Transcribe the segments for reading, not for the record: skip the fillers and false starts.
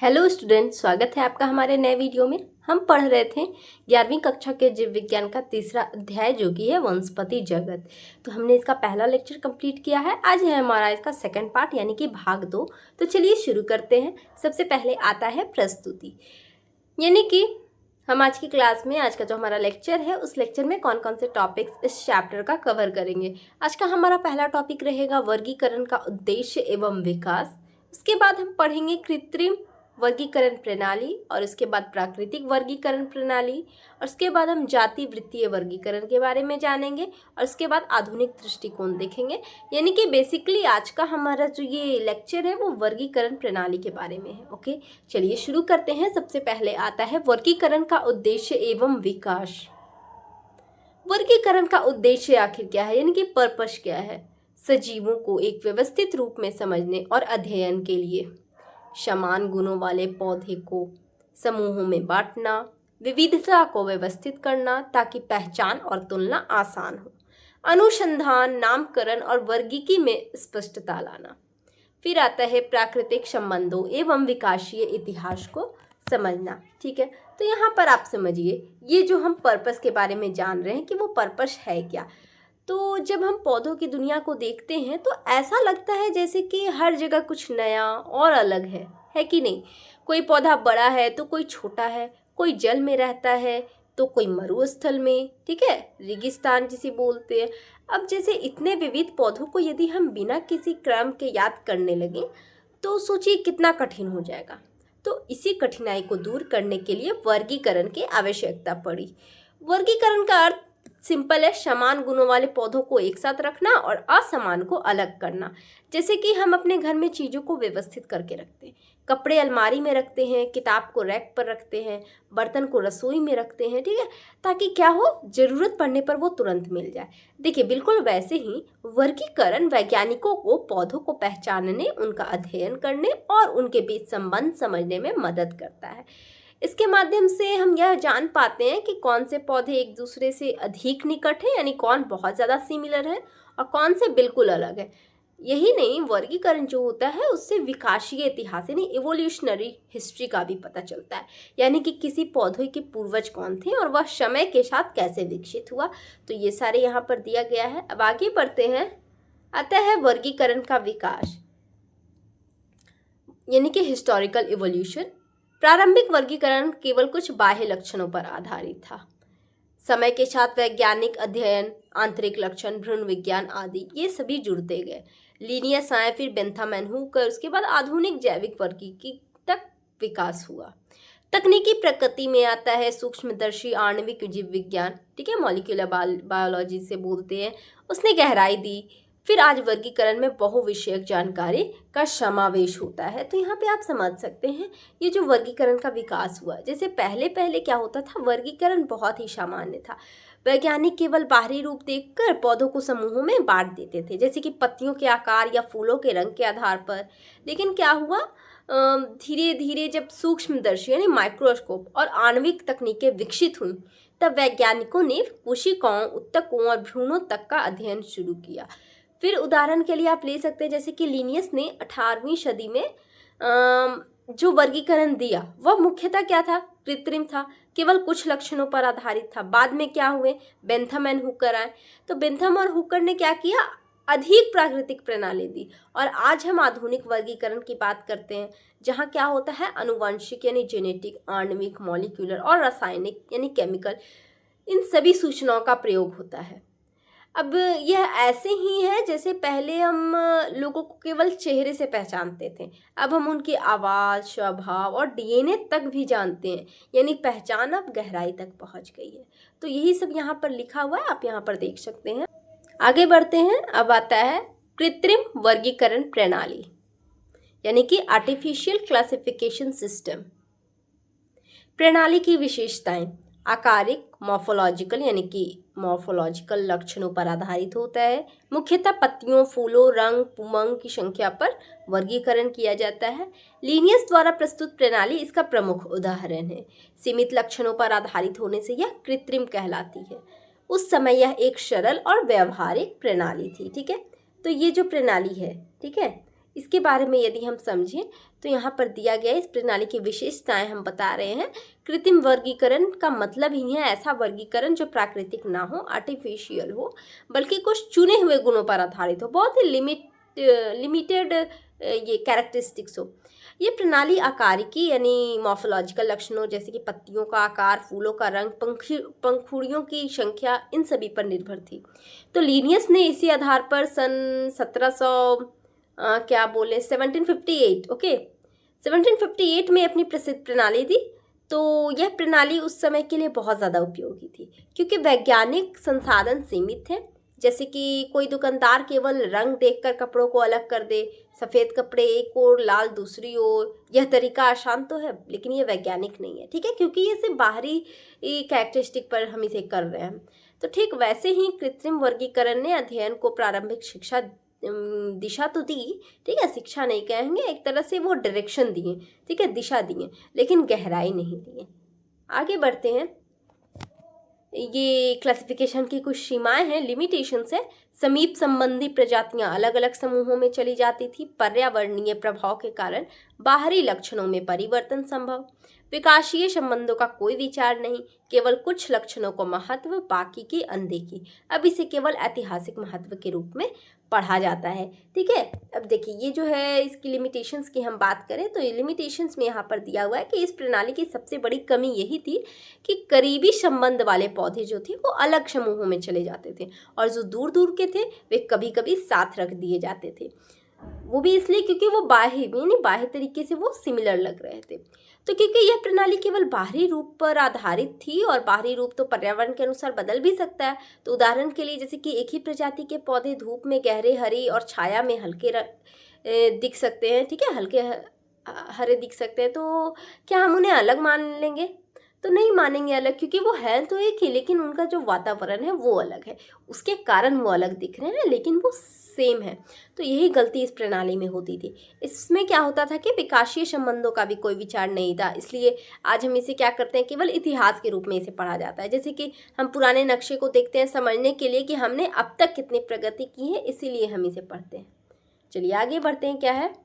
Hello student, स्वागत है आपका हमारे नए वीडियो में। हम पढ़ रहे थे 11वीं कक्षा के जीव विज्ञान का तीसरा अध्याय जो कि है वनस्पति जगत। तो हमने इसका पहला लेक्चर कंप्लीट किया है। आज है हमारा इसका सेकंड पार्ट यानी कि भाग 2। तो चलिए शुरू करते हैं। सबसे पहले आता है प्रस्तुति, यानी कि हम आज की क्लास में आज का जो हमारा लेक्चर है उस लेक्चर में कौन कौन से टॉपिक्स इस चैप्टर का कवर करेंगे। आज का हमारा पहला टॉपिक रहेगा वर्गीकरण का उद्देश्य एवं विकास। उसके बाद हम पढ़ेंगे कृत्रिम वर्गीकरण प्रणाली और उसके बाद प्राकृतिक वर्गीकरण प्रणाली और उसके बाद हम जाति वृत्तीय वर्गीकरण के बारे में जानेंगे और उसके बाद आधुनिक दृष्टिकोण देखेंगे। यानी कि बेसिकली आज का हमारा जो ये लेक्चर है वो वर्गीकरण प्रणाली के बारे में है। ओके, चलिए शुरू करते हैं। सबसे पहले आता है वर्गीकरण का उद्देश्य एवं विकास। वर्गीकरण का उद्देश्य आखिर क्या है, यानी कि पर्पस क्या है? सजीवों को एक व्यवस्थित रूप में समझने और अध्ययन के लिए, समान गुणों वाले पौधे को समूहों में बांटना, विविधता को व्यवस्थित करना ताकि पहचान और तुलना आसान हो, अनुसंधान, नामकरण और वर्गीकी में स्पष्टता लाना। फिर आता है प्राकृतिक संबंधों एवं विकासीय इतिहास को समझना। ठीक है, तो यहाँ पर आप समझिए ये जो हम पर्पस के बारे में जान रहे हैं कि वो पर्पस है क्या। तो जब हम पौधों की दुनिया को देखते हैं तो ऐसा लगता है जैसे कि हर जगह कुछ नया और अलग है कि नहीं? कोई पौधा बड़ा है तो कोई छोटा है, कोई जल में रहता है तो कोई मरुस्थल में, ठीक है, रेगिस्तान जिसे बोलते हैं। अब जैसे इतने विविध पौधों को यदि हम बिना किसी क्रम के याद करने लगे तो सोचिए कितना कठिन हो जाएगा। तो इसी कठिनाई को दूर करने के लिए वर्गीकरण की आवश्यकता पड़ी। वर्गीकरण का अर्थ सिंपल है, समान गुणों वाले पौधों को एक साथ रखना और असमान को अलग करना। जैसे कि हम अपने घर में चीज़ों को व्यवस्थित करके रखते हैं, कपड़े अलमारी में रखते हैं, किताब को रैक पर रखते हैं, बर्तन को रसोई में रखते हैं, ठीक है, ताकि क्या हो, ज़रूरत पड़ने पर वो तुरंत मिल जाए। देखिए, बिल्कुल वैसे ही वर्गीकरण वैज्ञानिकों को पौधों को पहचानने, उनका अध्ययन करने और उनके बीच संबंध समझने में मदद करता है। इसके माध्यम से हम यह जान पाते हैं कि कौन से पौधे एक दूसरे से अधिक निकट हैं, यानी कौन बहुत ज़्यादा सिमिलर है और कौन से बिल्कुल अलग है। यही नहीं, वर्गीकरण जो होता है उससे विकासीय इतिहास यानी इवोल्यूशनरी हिस्ट्री का भी पता चलता है, यानी कि किसी पौधे के पूर्वज कौन थे और वह समय के साथ कैसे विकसित हुआ। तो ये सारे यहाँ पर दिया गया है। अब आगे बढ़ते हैं। आता है वर्गीकरण का विकास, यानी कि हिस्टोरिकल इवोल्यूशन। प्रारंभिक वर्गीकरण केवल कुछ बाह्य लक्षणों पर आधारित था। समय के साथ वैज्ञानिक अध्ययन, आंतरिक लक्षण, भ्रूण विज्ञान आदि ये सभी जुड़ते गए। लिनियस आए, फिर बेंथामेन हुकर, उसके बाद आधुनिक जैविक वर्गीकी तक विकास हुआ। तकनीकी प्रकृति में आता है सूक्ष्मदर्शी आणविक जीव विज्ञान, ठीक है, मॉलिक्यूलर बायोलॉजी से बोलते हैं, उसने गहराई दी। फिर आज वर्गीकरण में बहुविषयक जानकारी का समावेश होता है। तो यहाँ पे आप समझ सकते हैं ये जो वर्गीकरण का विकास हुआ। जैसे पहले पहले क्या होता था, वर्गीकरण बहुत ही सामान्य था। वैज्ञानिक केवल बाहरी रूप देखकर पौधों को समूहों में बांट देते थे, जैसे कि पत्तियों के आकार या फूलों के रंग के आधार पर। लेकिन क्या हुआ, धीरे धीरे जब सूक्ष्मदर्शी यानी माइक्रोस्कोप और आणविक तकनीकें विकसित हुई तब वैज्ञानिकों ने कोशिकाओं, ऊतकों और भ्रूणों तक का अध्ययन शुरू किया। फिर उदाहरण के लिए आप ले सकते हैं जैसे कि लिनियस ने 18वीं सदी में जो वर्गीकरण दिया वह मुख्यतः क्या था, कृत्रिम था, केवल कुछ लक्षणों पर आधारित था। बाद में क्या हुए, बेंथम एंड हुकर आए। तो बेंथम और हुकर ने क्या किया, अधिक प्राकृतिक प्रणाली दी। और आज हम आधुनिक वर्गीकरण की बात करते हैं जहाँ क्या होता है, अनुवांशिक यानी जेनेटिक, आणविक, मॉलिक्यूलर और रासायनिक यानी केमिकल, इन सभी सूचनाओं का प्रयोग होता है। अब यह ऐसे ही है जैसे पहले हम लोगों को केवल चेहरे से पहचानते थे, अब हम उनकी आवाज़, स्वभाव और डीएनए तक भी जानते हैं, यानी पहचान अब गहराई तक पहुंच गई है। तो यही सब यहाँ पर लिखा हुआ है, आप यहाँ पर देख सकते हैं। आगे बढ़ते हैं। अब आता है कृत्रिम वर्गीकरण प्रणाली, यानी कि आर्टिफिशियल क्लासिफिकेशन सिस्टम। प्रणाली की विशेषताएं आकारिक, मॉर्फोलॉजिकल यानी कि मॉर्फोलॉजिकल लक्षणों पर आधारित होता है। मुख्यतः पत्तियों, फूलों, रंग, पुंग की संख्या पर वर्गीकरण किया जाता है। लिनियस द्वारा प्रस्तुत प्रणाली इसका प्रमुख उदाहरण है। सीमित लक्षणों पर आधारित होने से यह कृत्रिम कहलाती है। उस समय यह एक सरल और व्यवहारिक प्रणाली थी, ठीक है। तो ये जो प्रणाली है, ठीक है, इसके बारे में यदि हम समझें तो यहाँ पर दिया गया इस प्रणाली की विशेषताएं हम बता रहे हैं। कृत्रिम वर्गीकरण का मतलब ही है ऐसा वर्गीकरण जो प्राकृतिक ना हो, आर्टिफिशियल हो, बल्कि कुछ चुने हुए गुणों पर आधारित हो, बहुत ही लिमिटेड ये कैरेक्टरिस्टिक्स हो। ये प्रणाली आकारिकी यानी मॉर्फोलॉजिकल लक्षणों जैसे कि पत्तियों का आकार, फूलों का रंग, पंखुड़ियों की संख्या, इन सभी पर निर्भर थी। तो लीनियस ने इसी आधार पर सन 1758 ओके 1758 में अपनी प्रसिद्ध प्रणाली दी। तो यह प्रणाली उस समय के लिए बहुत ज़्यादा उपयोगी थी क्योंकि वैज्ञानिक संसाधन सीमित थे। जैसे कि कोई दुकानदार केवल रंग देखकर कपड़ों को अलग कर दे, सफ़ेद कपड़े एक ओर, लाल दूसरी ओर। यह तरीका आसान तो है लेकिन ये वैज्ञानिक नहीं है, ठीक है, क्योंकि ये सिर्फ बाहरी कैरेक्टरिस्टिक पर हम इसे कर रहे हैं। तो ठीक वैसे ही कृत्रिम वर्गीकरण ने अध्ययन को प्रारंभिक शिक्षा दिशा तो दी, ठीक है, शिक्षा नहीं कहेंगे, एक तरह से वो डायरेक्शन दिए, ठीक है, दिशा दिए, लेकिन गहराई नहीं दिए। आगे बढ़ते हैं। ये क्लासिफिकेशन की कुछ सीमाएं हैं, लिमिटेशंस है। समीप संबंधी प्रजातियां अलग अलग समूहों में चली जाती थी। पर्यावरणीय प्रभाव के कारण बाहरी लक्षणों में परिवर्तन संभव। विकासीय संबंधों का कोई विचार नहीं, केवल कुछ लक्षणों को महत्व, बाकी की अनदेखी। अब इसे केवल ऐतिहासिक महत्व के रूप में पढ़ा जाता है, ठीक है। अब देखिए ये जो है इसकी लिमिटेशंस की हम बात करें तो ये लिमिटेशंस में यहाँ पर दिया हुआ है कि इस प्रणाली की सबसे बड़ी कमी यही थी कि करीबी संबंध वाले पौधे जो थे वो अलग समूहों में चले जाते थे और जो दूर दूर के थे वे कभी कभी साथ रख दिए जाते थे। वो भी इसलिए क्योंकि वो बाह्य तरीके से वो सिमिलर लग रहे थे। तो क्योंकि यह प्रणाली केवल बाहरी रूप पर आधारित थी और बाहरी रूप तो पर्यावरण के अनुसार बदल भी सकता है। तो उदाहरण के लिए जैसे कि एक ही प्रजाति के पौधे धूप में गहरे हरी और छाया में हल्के दिख सकते हैं, ठीक है, हल्के हरे दिख सकते हैं। तो क्या हम उन्हें अलग मान लेंगे? तो नहीं मानेंगे अलग, क्योंकि वो है तो एक ही, लेकिन उनका जो वातावरण है वो अलग है, उसके कारण वो अलग दिख रहे हैं, लेकिन वो सेम है। तो यही गलती इस प्रणाली में होती थी। इसमें क्या होता था कि विकासीय संबंधों का भी कोई विचार नहीं था, इसलिए आज हम इसे क्या करते हैं, केवल इतिहास के रूप में इसे पढ़ा जाता है। जैसे कि हम पुराने नक्शे को देखते हैं समझने के लिए कि हमने अब तक कितनी प्रगति की है, इसीलिए हम इसे पढ़ते हैं। चलिए आगे बढ़ते हैं। क्या है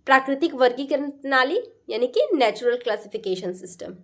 प्राकृतिक वर्गीकरण प्रणाली, यानी कि नेचुरल क्लासिफिकेशन सिस्टम।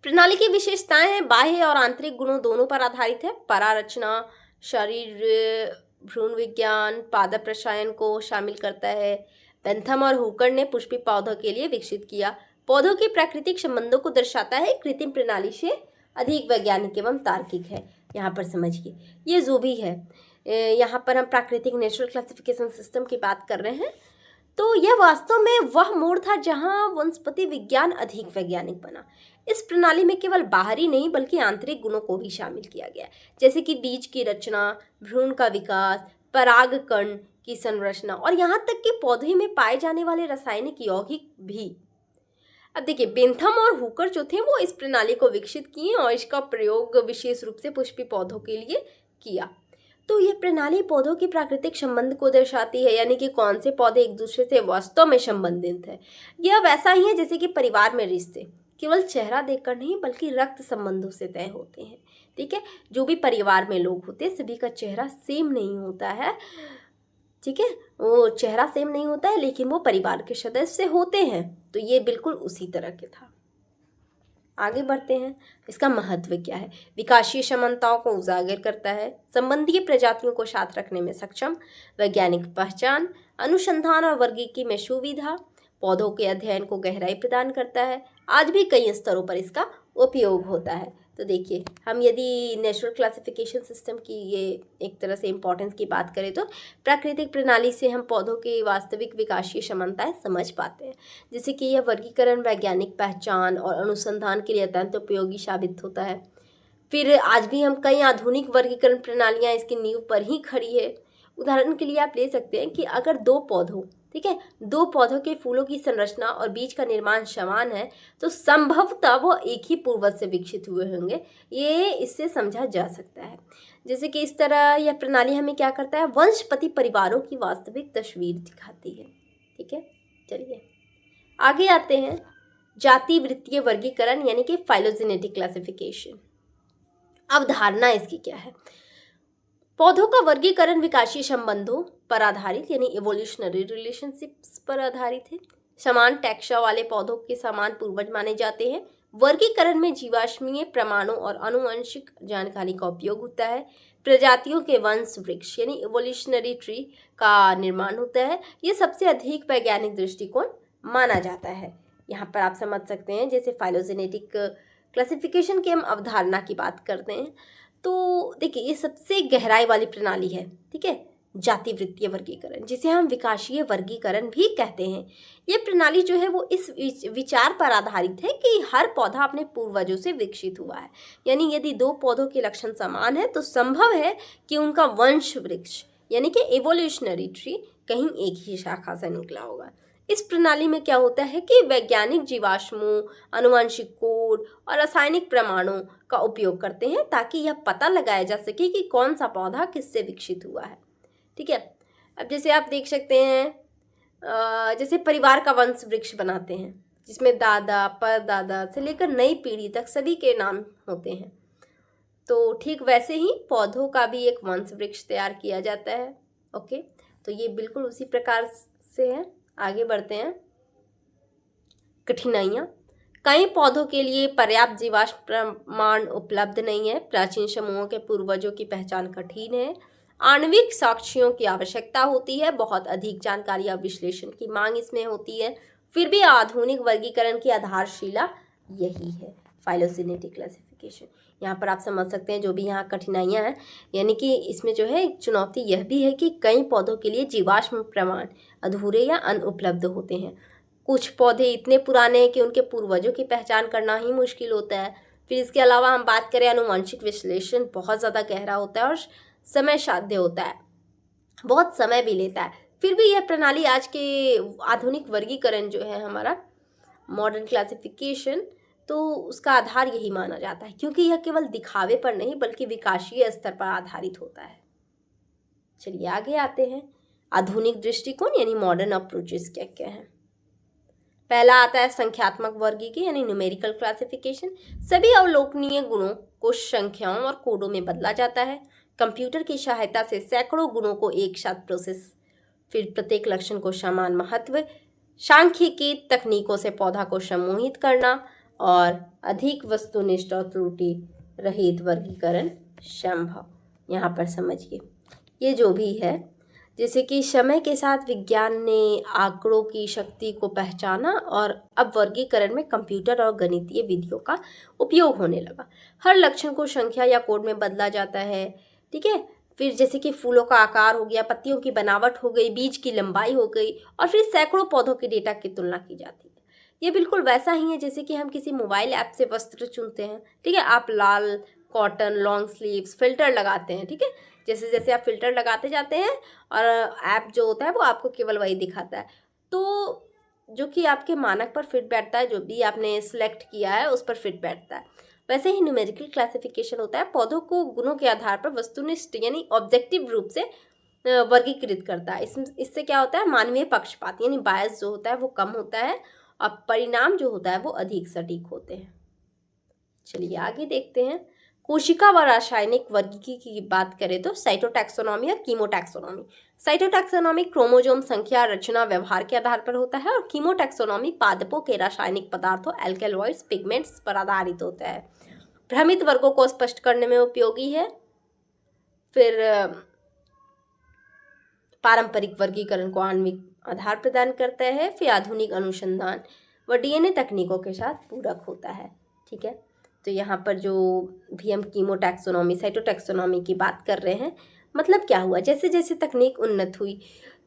प्रणाली की विशेषताएं हैं बाह्य और आंतरिक गुणों दोनों पर आधारित है। परारचना, शरीर, भ्रूण विज्ञान, पादप रसायन को शामिल करता है। बेंथम और हुकर ने पुष्पी पौधों के लिए विकसित किया। पौधों के प्राकृतिक संबंधों को दर्शाता है, कृत्रिम प्रणाली से अधिक वैज्ञानिक एवं तार्किक है। यहाँ पर समझिए ये जो भी है, यहाँ पर हम प्राकृतिक नेचुरल क्लासिफिकेशन सिस्टम की बात कर रहे हैं। तो यह वास्तव में वह मोड़ था जहाँ वनस्पति विज्ञान अधिक वैज्ञानिक बना। इस प्रणाली में केवल बाहरी नहीं बल्कि आंतरिक गुणों को भी शामिल किया गया, जैसे कि बीज की रचना, भ्रूण का विकास, परागकण की संरचना और यहाँ तक कि पौधे में पाए जाने वाले रासायनिक यौगिक भी। अब देखिए बेंथम और हुकर जो थे वो इस प्रणाली को विकसित किए और इसका प्रयोग विशेष रूप से पुष्पी पौधों के लिए किया। तो यह प्रणाली पौधों के प्राकृतिक संबंध को दर्शाती है, यानी कि कौन से पौधे एक दूसरे से वास्तव में संबंधित है। यह वैसा ही है जैसे कि परिवार में रिश्ते केवल चेहरा देखकर नहीं बल्कि रक्त संबंधों से तय होते हैं, ठीक है। जो भी परिवार में लोग होते हैं सभी का चेहरा सेम नहीं होता है, ठीक है, वो चेहरा सेम नहीं होता है, लेकिन वो परिवार के सदस्य होते हैं। तो ये बिल्कुल उसी तरह के था। आगे बढ़ते हैं। इसका महत्व क्या है? विकासीय समानताओं को उजागर करता है, संबंधीय प्रजातियों को साथ रखने में सक्षम, वैज्ञानिक पहचान, अनुसंधान और वर्गीकी में सुविधा, पौधों के अध्ययन को गहराई प्रदान करता है। आज भी कई स्तरों पर इसका उपयोग होता है। तो देखिए हम यदि नेचुरल क्लासिफिकेशन सिस्टम की ये एक तरह से इम्पोर्टेंस की बात करें तो प्राकृतिक प्रणाली से हम पौधों की वास्तविक विकासीय समानताएं समझ पाते हैं, जैसे कि यह वर्गीकरण वैज्ञानिक पहचान और अनुसंधान के लिए अत्यंत उपयोगी साबित होता है। फिर आज भी हम कई आधुनिक वर्गीकरण प्रणालियाँ इसकी नींव पर ही खड़ी है। उदाहरण के लिए आप ले सकते हैं कि अगर दो पौधों के फूलों की संरचना और बीज का निर्माण समान है तो संभवतः वो एक ही पूर्वज से विकसित हुए होंगे, ये इससे समझा जा सकता है। जैसे कि इस तरह यह प्रणाली हमें क्या करता है, वंशपति परिवारों की वास्तविक तस्वीर दिखाती है, ठीक है। चलिए आगे आते हैं। जाति वृत्तीय वर्गीकरण यानी कि फाइलोजेनेटिक क्लासिफिकेशन। अवधारणा इसकी क्या है? पौधों का वर्गीकरण विकासीय संबंधों पर आधारित यानी इवोल्यूशनरी रिलेशनशिप्स पर आधारित है। समान टैक्सा वाले पौधों के समान पूर्वज माने जाते हैं। वर्गीकरण में जीवाश्मीय प्रमाणों और आनुवंशिक जानकारी का उपयोग होता है। प्रजातियों के वंश वृक्ष यानी इवोल्यूशनरी ट्री का निर्माण होता है। ये सबसे अधिक वैज्ञानिक दृष्टिकोण माना जाता है। यहाँ पर आप समझ सकते हैं, जैसे फाइलोजेनेटिक क्लासिफिकेशन की हम अवधारणा की बात करते हैं तो देखिए ये सबसे गहराई वाली प्रणाली है, ठीक है, जाति वृत्तीय वर्गीकरण, जिसे हम विकासीय वर्गीकरण भी कहते हैं। ये प्रणाली जो है वो इस विचार पर आधारित है कि हर पौधा अपने पूर्वजों से विकसित हुआ है। यानी यदि दो पौधों के लक्षण समान है तो संभव है कि उनका वंश वृक्ष यानी कि एवोल्यूशनरी ट्री कहीं एक ही शाखा से निकला होगा। इस प्रणाली में क्या होता है कि वैज्ञानिक जीवाश्मों, आनुवंशिक कोड और रासायनिक प्रमाणों का उपयोग करते हैं ताकि यह पता लगाया जा सके कि कौन सा पौधा किससे विकसित हुआ है, ठीक है। अब जैसे आप देख सकते हैं, जैसे परिवार का वंश वृक्ष बनाते हैं जिसमें दादा परदादा से लेकर नई पीढ़ी तक सभी के नाम होते हैं, तो ठीक वैसे ही पौधों का भी एक वंश वृक्ष तैयार किया जाता है। ओके, तो ये बिल्कुल उसी प्रकार से है। आगे बढ़ते हैं। कठिनाइयाँ। कई पौधों के लिए पर्याप्त जीवाश्म प्रमाण उपलब्ध नहीं है। प्राचीन समूहों के पूर्वजों की पहचान कठिन है। आणविक साक्ष्यों की आवश्यकता होती है। बहुत अधिक जानकारी और विश्लेषण की मांग इसमें होती है। फिर भी आधुनिक वर्गीकरण की आधारशिला यही है, फाइलोजेनेटिक क्लासिफिकेशन। यहाँ पर आप समझ सकते हैं जो भी यहाँ कठिनाइयाँ हैं, यानी कि इसमें जो है एक चुनौती यह भी है कि कई पौधों के लिए जीवाश्म प्रमाण अधूरे या अनुपलब्ध होते हैं। कुछ पौधे इतने पुराने हैं कि उनके पूर्वजों की पहचान करना ही मुश्किल होता है। फिर इसके अलावा हम बात करें, आनुवंशिक विश्लेषण बहुत ज़्यादा गहरा होता है और समय साध्य होता है, बहुत समय भी लेता है। फिर भी यह प्रणाली आज के आधुनिक वर्गीकरण जो है हमारा मॉडर्न क्लासिफिकेशन, तो उसका आधार यही माना जाता है, क्योंकि यह केवल दिखावे पर नहीं बल्कि विकासीय स्तर पर आधारित होता है। चलिए आगे आते हैं। आधुनिक दृष्टिकोण यानी मॉडर्न अप्रोचेस क्या क्या है। पहला आता है संख्यात्मक वर्गीकरण यानी न्यूमेरिकल क्लासिफिकेशन। सभी अवलोकनीय गुणों को संख्याओं और कोडों में बदला जाता है। कंप्यूटर की सहायता से सैकड़ों गुणों को एक साथ प्रोसेस, फिर प्रत्येक लक्षण को समान महत्व, सांख्यिकी तकनीकों से पौधा को समूहित करना और अधिक वस्तुनिष्ठ और त्रुटि रहित वर्गीकरण संभव। यहाँ पर समझिए ये जो भी है, जैसे कि समय के साथ विज्ञान ने आंकड़ों की शक्ति को पहचाना और अब वर्गीकरण में कंप्यूटर और गणितीय विधियों का उपयोग होने लगा। हर लक्षण को संख्या या कोड में बदला जाता है, ठीक है। फिर जैसे कि फूलों का आकार हो गया, पत्तियों की बनावट हो गई, बीज की लंबाई हो गई, और फिर सैकड़ों पौधों के डेटा की तुलना की जाती है। ये बिल्कुल वैसा ही है जैसे कि हम किसी मोबाइल ऐप से वस्त्र चुनते हैं, ठीक है। आप लाल, कॉटन, लॉन्ग स्लीव्स, फिल्टर लगाते हैं, ठीक है। जैसे जैसे आप फिल्टर लगाते जाते हैं और ऐप जो होता है वो आपको केवल वही दिखाता है, तो जो कि आपके मानक पर फिट बैठता है, जो भी आपने सिलेक्ट किया है उस पर फिट बैठता है। वैसे ही न्यूमेरिकल क्लासिफिकेशन होता है, पौधों को गुणों के आधार पर वस्तुनिष्ठ यानी ऑब्जेक्टिव रूप से वर्गीकृत करता है। इससे क्या होता है, मानवीय पक्षपात यानी बायस जो होता है वो कम होता है और परिणाम जो होता है वो अधिक सटीक होते हैं। चलिए आगे देखते हैं। कोशिका व रासायनिक वर्गीकरण की बात करें तो साइटोटैक्सोनॉमी और कीमोटैक्सोनॉमी। साइटोटैक्सोनॉमी क्रोमोसोम संख्या, रचना, व्यवहार के आधार पर होता है और कीमोटैक्सोनॉमी पादपों के रासायनिक पदार्थों, एल्केलॉइड्स, पिगमेंट्स पर आधारित होता है। भ्रमित वर्गों को स्पष्ट करने में उपयोगी है। फिर पारंपरिक वर्गीकरण को आणविक आधार प्रदान करता है। फिर आधुनिक अनुसंधान व डीएनए तकनीकों के साथ पूरक होता है, ठीक है। तो यहाँ पर जो भी हम कीमोटैक्सोनॉमी, साइटोटैक्सोनॉमी की बात कर रहे हैं, मतलब क्या हुआ, जैसे जैसे तकनीक उन्नत हुई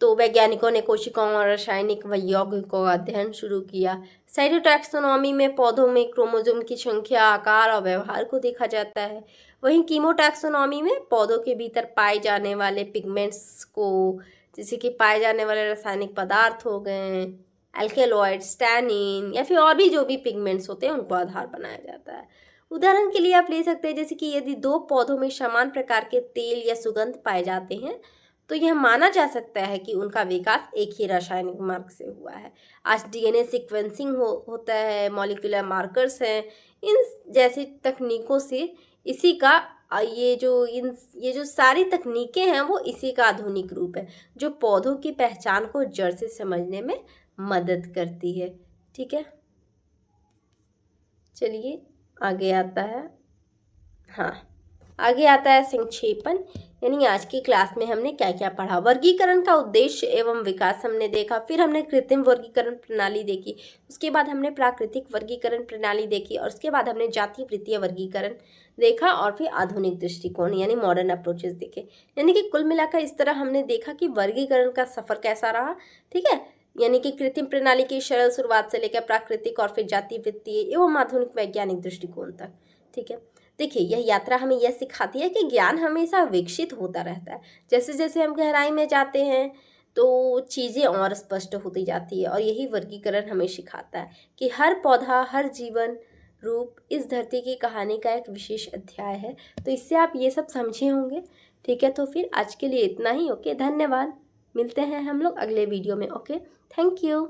तो वैज्ञानिकों ने कोशिकाओं और रासायनिक व यौगिकों का अध्ययन शुरू किया। साइटोटैक्सोनॉमी में पौधों में क्रोमोसोम की संख्या, आकार और व्यवहार को देखा जाता है। वहीं कीमोटैक्सोनॉमी में पौधों के भीतर पाए जाने वाले पिगमेंट्स को, जैसे कि पाए जाने वाले रासायनिक पदार्थ हो गए, एल्केलॉइड्स, टैनिन या फिर और भी जो भी पिगमेंट्स होते हैं उनको आधार बनाया जाता है। उदाहरण के लिए आप ले सकते हैं, जैसे कि यदि दो पौधों में समान प्रकार के तेल या सुगंध पाए जाते हैं तो यह माना जा सकता है कि उनका विकास एक ही रासायनिक मार्ग से हुआ है। आज डीएनए सीक्वेंसिंग होता है, मॉलिक्यूलर मार्कर्स हैं, इन जैसी तकनीकों से इसी का ये जो सारी तकनीकें हैं वो इसी का आधुनिक रूप है, जो पौधों की पहचान को जड़ से समझने में मदद करती है। ठीक है, चलिए आगे आता है। हाँ, आगे आता है संक्षेपण, यानी आज की क्लास में हमने क्या क्या पढ़ा। वर्गीकरण का उद्देश्य एवं विकास हमने देखा, फिर हमने कृत्रिम वर्गीकरण प्रणाली देखी, उसके बाद हमने प्राकृतिक वर्गीकरण प्रणाली देखी, और उसके बाद हमने जाति वृत्तीय वर्गीकरण देखा, और फिर आधुनिक दृष्टिकोण यानी मॉडर्न अप्रोचेस देखे। यानी कि कुल मिलाकर इस तरह हमने देखा कि वर्गीकरण का सफर कैसा रहा। ठीक है, यानी कि कृत्रिम प्रणाली की सरल शुरुआत से लेकर प्राकृतिक और फिर जाति वृत्तीय एवं आधुनिक वैज्ञानिक दृष्टिकोण तक। ठीक है, देखिए यह यात्रा हमें यह सिखाती है कि ज्ञान हमेशा विकसित होता रहता है। जैसे जैसे हम गहराई में जाते हैं तो चीज़ें और स्पष्ट होती जाती है, और यही वर्गीकरण हमें सिखाता है कि हर पौधा, हर जीवन रूप इस धरती की कहानी का एक विशेष अध्याय है। तो इससे आप ये सब समझे होंगे। ठीक है, तो फिर आज के लिए इतना ही। ओके, धन्यवाद। मिलते हैं हम लोग अगले वीडियो में। Okay, thank you.